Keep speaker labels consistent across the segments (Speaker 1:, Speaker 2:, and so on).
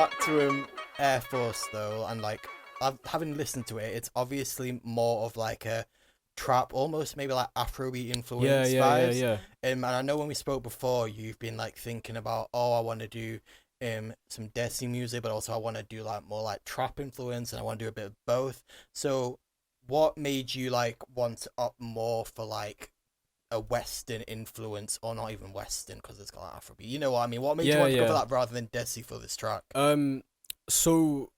Speaker 1: back to Airforce though, and like having listened to it, it's obviously more of like a trap, almost maybe like Afrobeat
Speaker 2: Yeah,
Speaker 1: influence
Speaker 2: yeah, yeah,
Speaker 1: vibes.
Speaker 2: yeah.
Speaker 1: And I know when we spoke before, you've been like thinking about, oh, I want to do some Desi music, but also I want to do like more like trap influence, and I want to do a bit of both. So, what made you like want to opt more for like a Western influence, or not even Western, because it's got like Afrobeat? You know what I mean? What made you
Speaker 2: Yeah,
Speaker 1: want to go for
Speaker 2: yeah.
Speaker 1: that rather than Desi for this track?
Speaker 2: So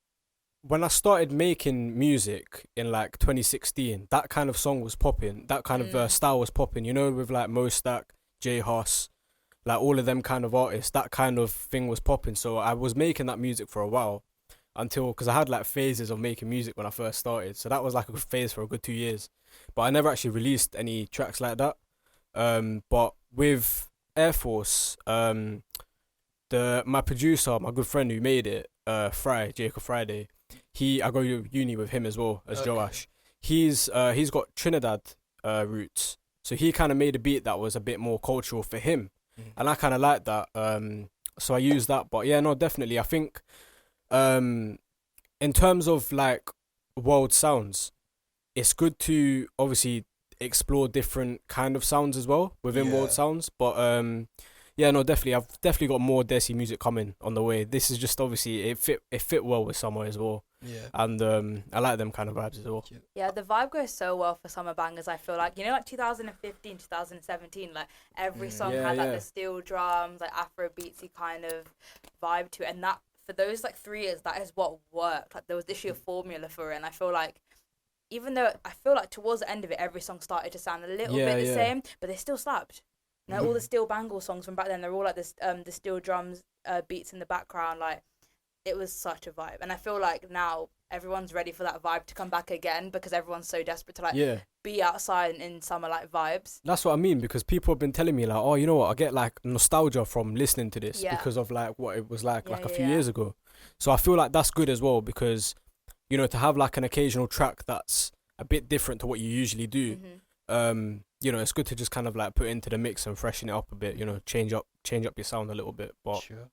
Speaker 2: when I started making music in like 2016, that kind of song was popping. That kind of
Speaker 3: Mm.
Speaker 2: style was popping. You know, with like Mo Stack, J Hus, like all of them kind of artists. That kind of thing was popping. So I was making that music for a while until because I had like phases of making music when I first started. So that was like a phase for a good 2 years. But I never actually released any tracks like that. But with Air Force, the my producer, my good friend who made it, Jacob Friday, I go to uni with him as well as
Speaker 1: Okay.
Speaker 2: Joash. He's got Trinidad roots, so he kind of made a beat that was a bit more cultural for him,
Speaker 1: Mm.
Speaker 2: and I kind of like that. So I used that, but yeah, no, definitely, I think, um, in terms of like world sounds, it's good to obviously explore different kind of sounds as well within world
Speaker 1: Yeah.
Speaker 2: sounds. But yeah, no, definitely, I've definitely got more Desi music coming on the way. This is just obviously it fit well with summer as well,
Speaker 1: Yeah.
Speaker 2: and I like them kind of vibes as well.
Speaker 3: Yeah, the vibe goes so well for summer bangers. I feel like, like 2015, 2017, like every song
Speaker 2: Yeah,
Speaker 3: had like
Speaker 2: yeah.
Speaker 3: the steel drums, like Afro beatsy kind of vibe to it, and that for those like 3 years, that is what worked. Like there was literally a formula for it, and I feel like even though I feel like towards the end of it, every song started to sound a little
Speaker 2: Yeah,
Speaker 3: bit the
Speaker 2: yeah.
Speaker 3: same, but they still slapped. All the steel bangle songs from back then, they're all like this, the steel drums, beats in the background, like. It was such a vibe, and I feel like now everyone's ready for that vibe to come back again because everyone's so desperate to like
Speaker 2: Yeah,
Speaker 3: be outside in summer like vibes.
Speaker 2: that's what I mean, because people have been telling me like, oh, you know what, I get like nostalgia from listening to this
Speaker 3: Yeah.
Speaker 2: because of like what it was like
Speaker 3: Yeah,
Speaker 2: a
Speaker 3: yeah,
Speaker 2: few
Speaker 3: yeah.
Speaker 2: years ago. So I feel like that's good as well because to have like an occasional track that's a bit different to what you usually do. It's good to just kind of like put into the mix and freshen it up a bit. Change up your sound a little bit. But
Speaker 1: Sure.